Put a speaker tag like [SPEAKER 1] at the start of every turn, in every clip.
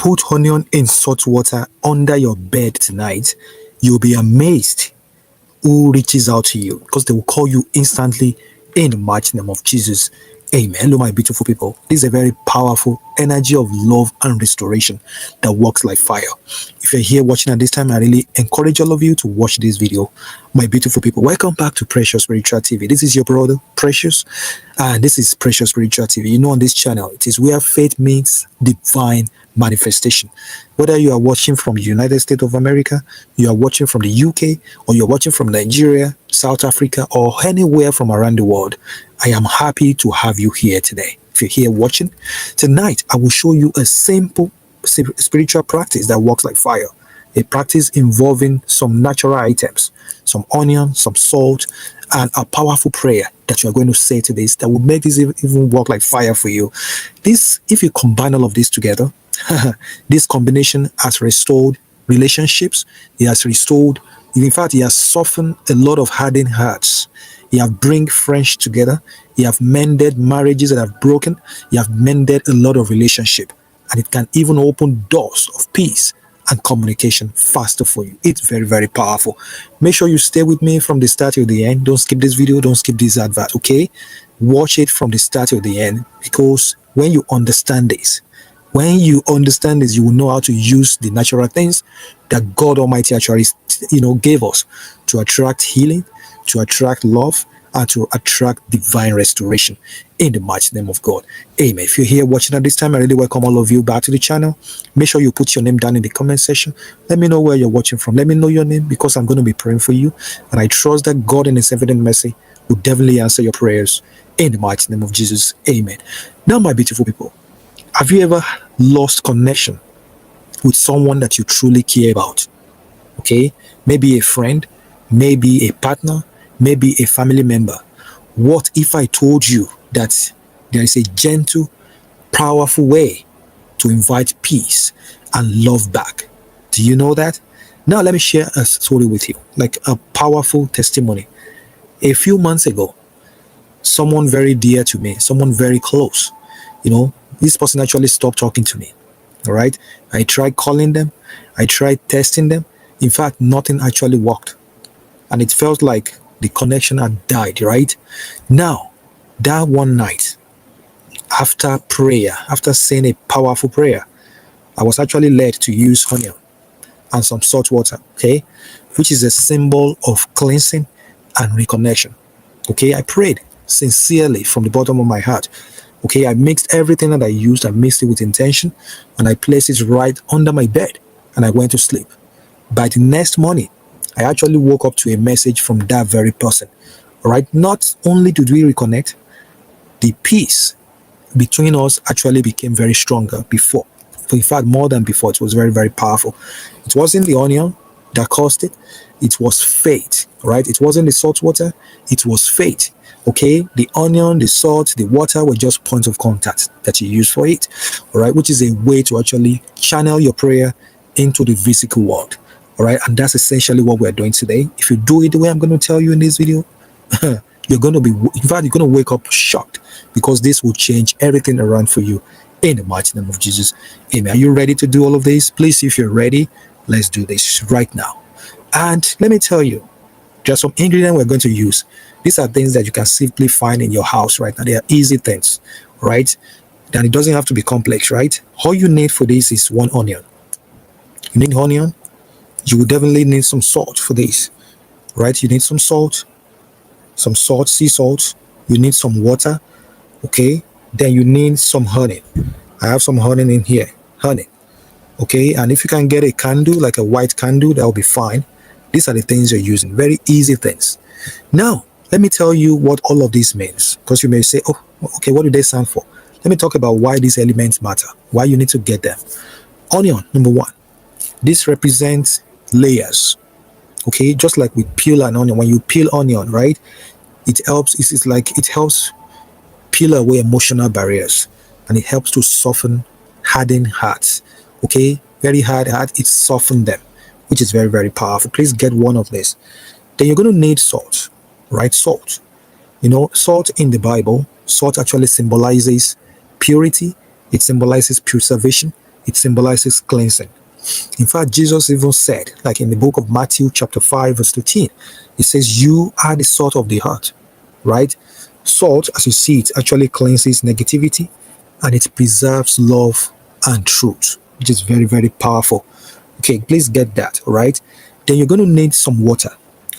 [SPEAKER 1] put onion in salt water under your bed tonight, you'll be amazed who reaches out to you, because they will call you instantly in the mighty name of Jesus. Amen. Hello, my beautiful people. This is a very powerful energy of love and restoration that works like fire. If you're here watching at this time, I really encourage all of you to watch this video. My beautiful people, welcome back to Precious Spiritual TV. This is your brother, Precious, and this is Precious Spiritual TV. You know, on this channel, it is where faith meets divine manifestation. Whether you are watching from the United States of America, you are watching from the UK, or you're watching from Nigeria, South Africa, or anywhere from around the world, I am happy to have you here today. If you're here watching tonight, I will show you a simple spiritual practice that works like fire. A practice involving some natural items, some onion, some salt, and a powerful prayer that you are going to say to this that will make this even work like fire for you. This, if you combine all of this together, this combination has restored relationships. It has restored, in fact, it has softened a lot of hardened hearts. It has bring friends together. It has mended marriages that have broken. It has mended a lot of relationship, and it can even open doors of peace and communication faster for you. It's very, very powerful. Make sure you stay with me from the start to the end. Don't skip this video. Don't skip this advert, okay? Watch it from the start to the end, because when you understand this, you will know how to use the natural things that God Almighty actually, gave us to attract healing, to attract love, and to attract divine restoration in the mighty name of God. Amen. If you're here watching at this time, I really welcome all of you back to the channel. Make sure you put your name down in the comment section. Let me know where you're watching from. Let me know your name, because I'm going to be praying for you. And I trust that God in His evident mercy will definitely answer your prayers in the mighty name of Jesus. Amen. Now, my beautiful people, have you ever lost connection with someone that you truly care about? Okay, maybe a friend, maybe a partner, maybe a family member. What if I told you that there is a gentle, powerful way to invite peace and love back? Do you know that? Now let me share a story with you, like a powerful testimony. A few months ago, someone very dear to me, someone very close, this person actually stopped talking to me. All right. I tried calling them. I tried testing them. In fact, nothing actually worked. And it felt like the connection had died, right? Now, that one night, after prayer, after saying a powerful prayer, I was actually led to use onion and some salt water, okay? Which is a symbol of cleansing and reconnection. Okay, I prayed sincerely from the bottom of my heart. Okay, I mixed everything that I used, I mixed it with intention, and I placed it right under my bed, and I went to sleep. By the next morning, I actually woke up to a message from that very person. All right, not only did we reconnect, the peace between us actually became very stronger before. In fact, more than before. It was very, very powerful. It wasn't the onion that caused it. It was faith, right? It wasn't the salt water. It was faith. Okay, the onion, the salt, the water were just points of contact that you use for it, all right, which is a way to actually channel your prayer into the physical world, all right, and that's essentially what we're doing today. If you do it the way I'm going to tell you in this video, you're going to wake up shocked, because this will change everything around for you in the mighty name of Jesus. Amen. Are you ready to do all of this? Please, if you're ready, let's do this right now. And let me tell you, there's some ingredients we're going to use. These are things that you can simply find in your house right now. They are easy things, right? And it doesn't have to be complex, right? All you need for this is one onion. You need onion. You will definitely need some salt for this, right? You need some salt, sea salt. You need some water, okay? Then you need some honey. I have some honey in here, honey, okay? And if you can get a candle, like a white candle, that will be fine. These are the things you're using, very easy things. Now, let me tell you what all of this means, because you may say, oh, okay, what do they stand for? Let me talk about why these elements matter, why you need to get them. Onion, number one. This represents layers, okay? Just like we peel an onion. When you peel onion, right, it helps, it helps peel away emotional barriers, and it helps to soften hardened hearts, okay? Very hard heart, it softens them, which is very, very powerful. Please get one of this. Then you're going to need salt, right? Salt. Salt in the Bible, salt actually symbolizes purity. It symbolizes preservation. It symbolizes cleansing. In fact, Jesus even said, like in the book of Matthew chapter 5 verse 13, it says, you are the salt of the earth, right? Salt, as you see, it actually cleanses negativity and it preserves love and truth, which is very, very powerful. Okay, please get that, all right? Then you're going to need some water,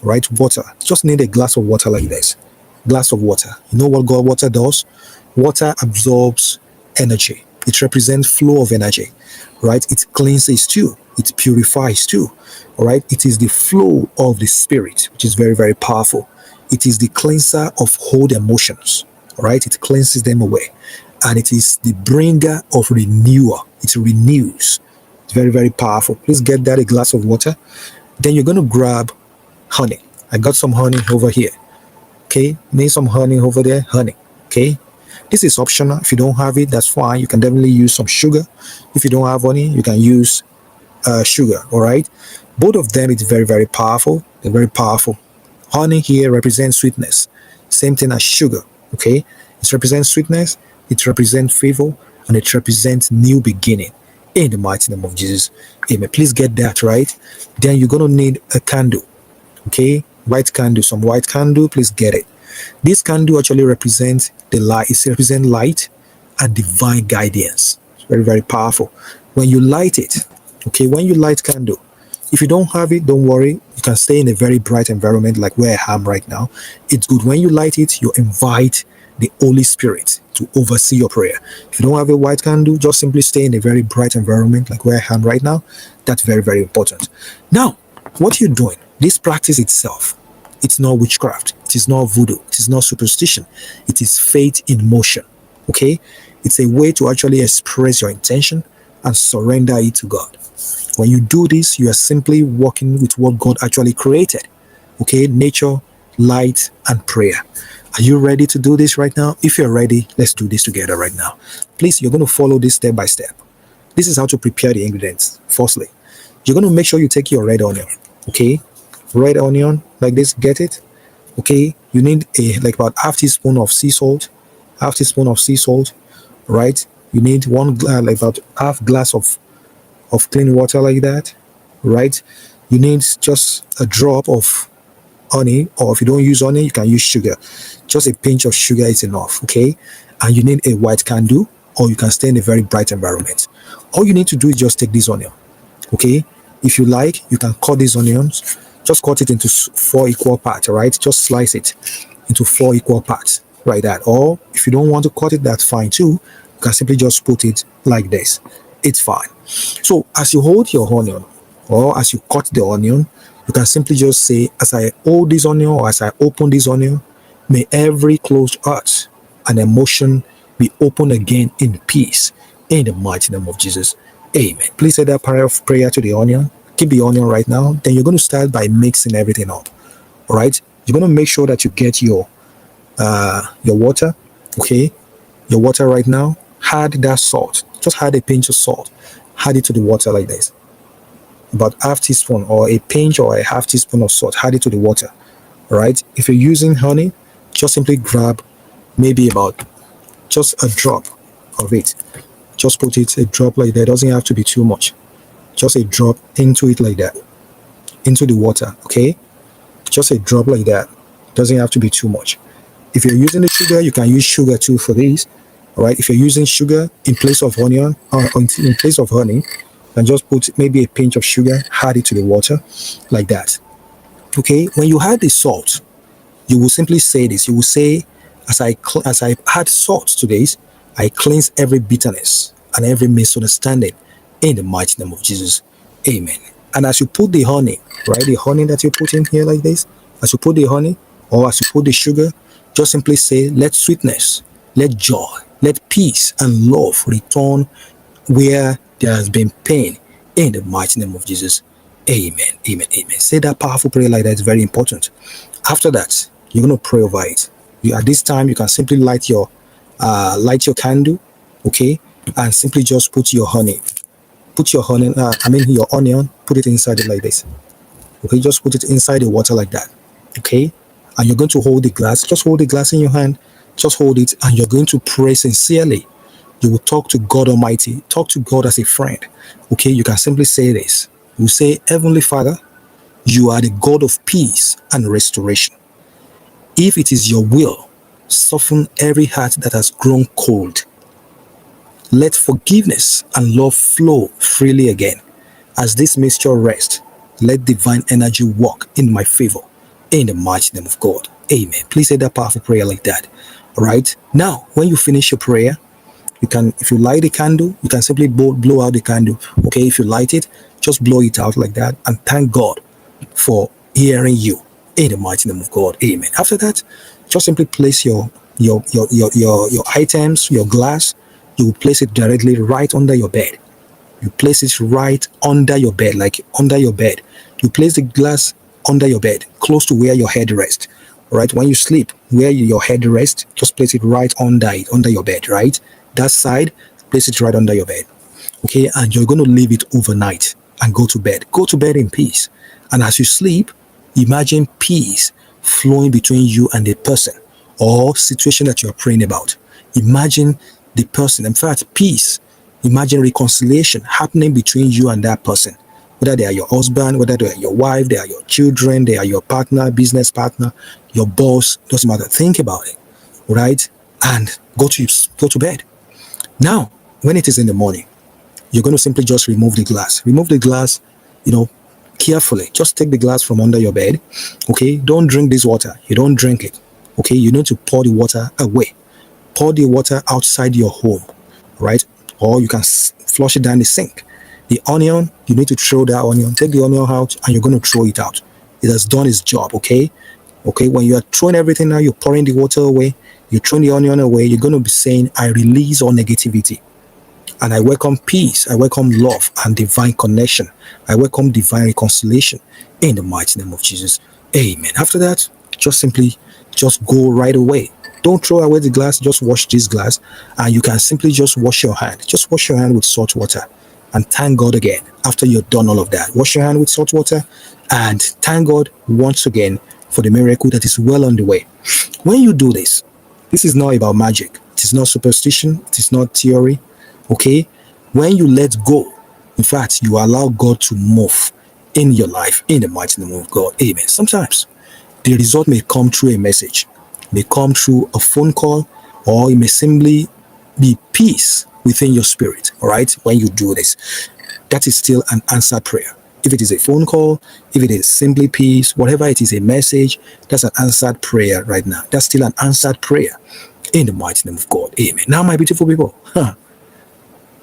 [SPEAKER 1] right? Water. Just need a glass of water like this. Glass of water. You know what God water does? Water absorbs energy. It represents flow of energy, right? It cleanses too. It purifies too, all right? It is the flow of the spirit, which is very, very powerful. It is the cleanser of old emotions, all right? It cleanses them away. And it is the bringer of renewal. It renews. It's very, very powerful. Please get that, a glass of water. Then you're going to grab honey. I got some honey over here. Okay, need some honey over there, honey. Okay, this is optional. If you don't have it, that's fine. You can definitely use some sugar. If you don't have honey, you can use sugar. All right, both of them, it's very, very powerful. They're very powerful. Honey here represents sweetness, same thing as sugar. Okay, it represents sweetness, it represents favor, and it represents new beginning in the mighty name of Jesus. Amen. Please get that right. Then you're going to need a candle. Okay, white candle, some white candle, please get it. This candle actually represents the light. It represents light and divine guidance. It's very, very powerful. When you light it, okay, when you light candle, if you don't have it, don't worry. You can stay in a very bright environment like where I am right now. It's good. When you light it, you invite the Holy Spirit to oversee your prayer. If you don't have a white candle, just simply stay in a very bright environment like where I am right now. That's very, very important. Now, what you're doing, this practice itself, it's not witchcraft. It is not voodoo. It is not superstition. It is faith in motion. Okay? It's a way to actually express your intention and surrender it to God. When you do this, you are simply working with what God actually created. Okay? Nature, light, and prayer. Are you ready to do this right now? If you're ready, let's do this together right now. Please, you're going to follow this step by step. This is how to prepare the ingredients. Firstly, you're going to make sure you take your red onion. Okay? Red onion, like this, get it? Okay? You need like about half teaspoon of sea salt. Half teaspoon of sea salt, right? You need like about half glass of clean water like that, right? You need just a drop of honey, or if you don't use honey, you can use sugar. Just a pinch of sugar is enough, okay? And you need a white candle, or you can stay in a very bright environment. All you need to do is just take this onion, okay? If you like, you can cut these onions. Just cut it into 4 equal parts, all right? Just slice it into 4 equal parts, like that. Or if you don't want to cut it, that's fine too. You can simply just put it like this. It's fine. So as you hold your onion, or as you cut the onion, you can simply just say, as I hold this onion, or as I open this onion, may every closed heart and emotion be opened again in peace, in the mighty name of Jesus. Amen. Please say that prayer to the onion. Keep the onion right now. Then you're going to start by mixing everything up. All right. You're going to make sure that you get your water. Okay. Your water right now. Add that salt. Just add a pinch of salt. Add it to the water like this. About half teaspoon or a pinch or a half teaspoon of salt. Add it to the water. All right. If you're using honey, just simply grab maybe about just a drop of it. Just put it a drop like that. It doesn't have to be too much. Just a drop into it like that, into the water. Okay, just a drop like that. Doesn't have to be too much. If you're using the sugar, you can use sugar too for this. All right, if you're using sugar in place of onion or in place of honey, then just put maybe a pinch of sugar, add it to the water like that. Okay, when you add the salt, you will simply say this. You will say, as I add salt to this, I cleanse every bitterness and every misunderstanding in the mighty name of Jesus. Amen. And as you put the honey, right, the honey that you put in here like this, as you put the honey or as you put the sugar, just simply say, let sweetness, let joy, let peace and love return where there has been pain in the mighty name of Jesus. Amen. Amen. Amen. Say that powerful prayer like that. It's very important. After that, you're going to pray over it. At this time, you can simply light your candle, okay, and simply just put your honey. Put your honey, your onion, put it inside it like this. Okay, just put it inside the water like that. Okay, and you're going to hold the glass. Just hold the glass in your hand. Just hold it, and you're going to pray sincerely. You will talk to God Almighty, talk to God as a friend. Okay, you can simply say this. You say, Heavenly Father, you are the God of peace and restoration. If it is your will, soften every heart that has grown cold. Let forgiveness and love flow freely again. As this mixture rests, let divine energy work in my favor. In the mighty name of God. Amen. Please say that powerful prayer like that. All right. Now, when you finish your prayer, you can, if you light a candle, you can simply blow out the candle. Okay. If you light it, just blow it out like that and thank God for hearing you. In the mighty name of God. Amen. After that, just simply place your items, your glass, you will place it directly right under your bed. You place it right under your bed, like under your bed. You place the glass under your bed, close to where your head rests. Right? When you sleep, where your head rests, just place it right under it, under your bed, right? That side, place it right under your bed. Okay, and you're going to leave it overnight and go to bed. Go to bed in peace. And as you sleep, imagine peace flowing between you and the person or situation that you're praying about. Imagine the person, in fact, peace. Imagine reconciliation happening between you and that person. Whether they are your husband, whether they are your wife, they are your children, they are your partner, business partner, your boss, doesn't matter. Think about it, right? And go to bed. Now, when it is in the morning, you're going to simply just remove the glass. Remove the glass, carefully. Just take the glass from under your bed. Okay, don't drink this water. You don't drink it. Okay, you need to pour the water away. Pour the water outside your home, right? Or you can flush it down the sink. The onion, you need to throw that onion. Take the onion out and you're going to throw it out. It has done its job, okay? Okay, when you are throwing everything out, you're pouring the water away, you're throwing the onion away, you're going to be saying, I release all negativity. And I welcome peace, I welcome love and divine connection. I welcome divine reconciliation in the mighty name of Jesus. Amen. After that, just simply just go right away. Don't throw away the glass, just wash this glass. And you can simply just wash your hand. Just wash your hand with salt water and thank God again after you've done all of that. Wash your hand with salt water and thank God once again for the miracle that is well on the way. When you do this, this is not about magic. It is not superstition. It is not theory. Okay, when you let go, in fact, you allow God to move in your life in the mighty name of God. Amen. Sometimes the result may come through a message, may come through a phone call, or it may simply be peace within your spirit. All right, when you do this, that is still an answered prayer. If it is a phone call, if it is simply peace, whatever it is, a message, that's an answered prayer right now. That's still an answered prayer in the mighty name of God. Amen. Now, my beautiful people,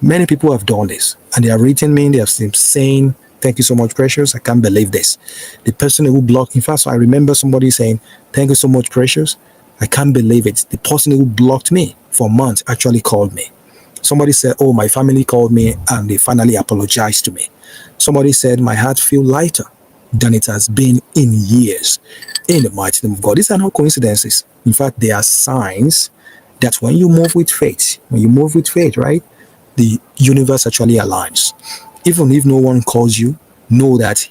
[SPEAKER 1] many people have done this and they have written me, they have been saying, thank you so much, Precious. I can't believe this. The person who blocked, in fact, so I remember somebody saying, thank you so much, Precious. I can't believe it. The person who blocked me for months actually called me. Somebody said, oh, my family called me and they finally apologized to me. Somebody said, my heart feels lighter than it has been in years. In the mighty name of God. These are not coincidences. In fact, they are signs that when you move with faith, right, the universe actually aligns. Even if no one calls you, know that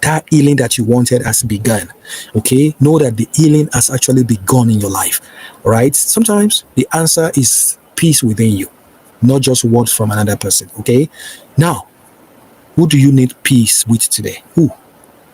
[SPEAKER 1] that healing that you wanted has begun. Okay, know that the healing has actually begun in your life. All right, sometimes the answer is peace within you, not just words from another person. Okay, now who do you need peace with today? Who?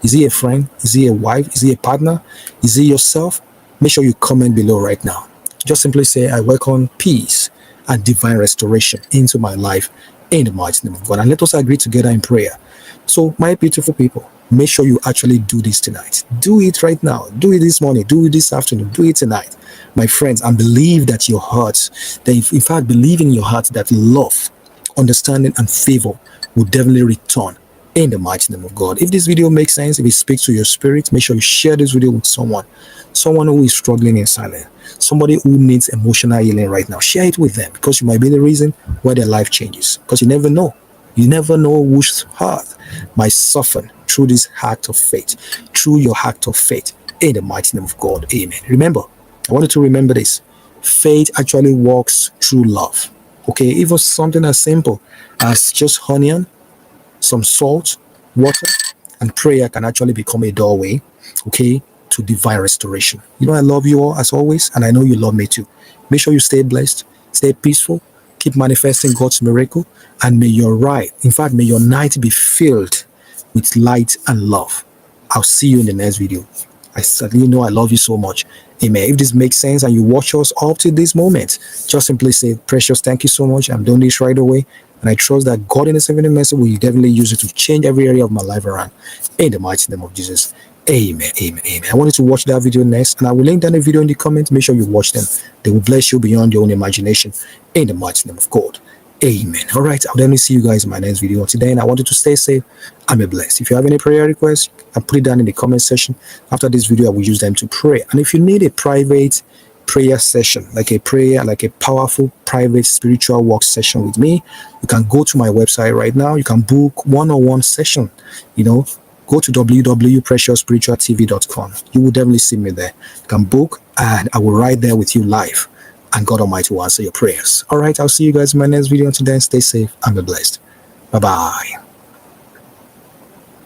[SPEAKER 1] Is he a friend? Is he a wife? Is he a partner? Is he yourself? Make sure you comment below right now. Just simply say, I welcome peace and divine restoration into my life in the mighty name of God. And let us agree together in prayer. So, my beautiful people, make sure you actually do this tonight. Do it right now. Do it this morning. Do it this afternoon. Do it tonight, my friends. And believe that your heart, in fact, believe in your heart that love, understanding, and favor will definitely return in the mighty name of God. If this video makes sense, if it speaks to your spirit, make sure you share this video with someone who is struggling in silence, somebody who needs emotional healing right now. Share it with them because you might be the reason why their life changes. Because you never know whose heart might soften through this act of faith, through your act of faith in the mighty name of God. Amen. Remember, I want you to remember this. Faith actually works through love. Okay, even something as simple as just onion, some salt, water, and prayer can actually become a doorway, okay, to divine restoration. I love you all as always, and I know you love me too. Make sure you stay blessed, stay peaceful, Keep manifesting God's miracle, and may may your night be filled with light and love. I'll see you in the next video. I certainly know I love you so much. Amen. If this makes sense and you watch us up to this moment, just simply say, Precious, thank you so much. I'm doing this right away. And I trust that God in His infinite mercy will definitely use it to change every area of my life around. In the mighty name of Jesus. Amen. Amen. Amen. I want you to watch that video next, and I will link down the video in the comments. Make sure you watch them. They will bless you beyond your own imagination. In the mighty name of God. Amen. All right. I'll definitely see you guys in my next video. Until then, I want you to stay safe and be blessed. If you have any prayer requests, I'll put it down in the comment section. After this video, I will use them to pray. And if you need a private prayer session, like a powerful private spiritual work session with me, you can go to my website right now. You can book one-on-one session. Go to www.PreciousSpiritualTV.com. You will definitely see me there. You can book, and I will write there with you live. And God Almighty will answer your prayers. All right, I'll see you guys in my next video. Until then, stay safe and be blessed. Bye-bye.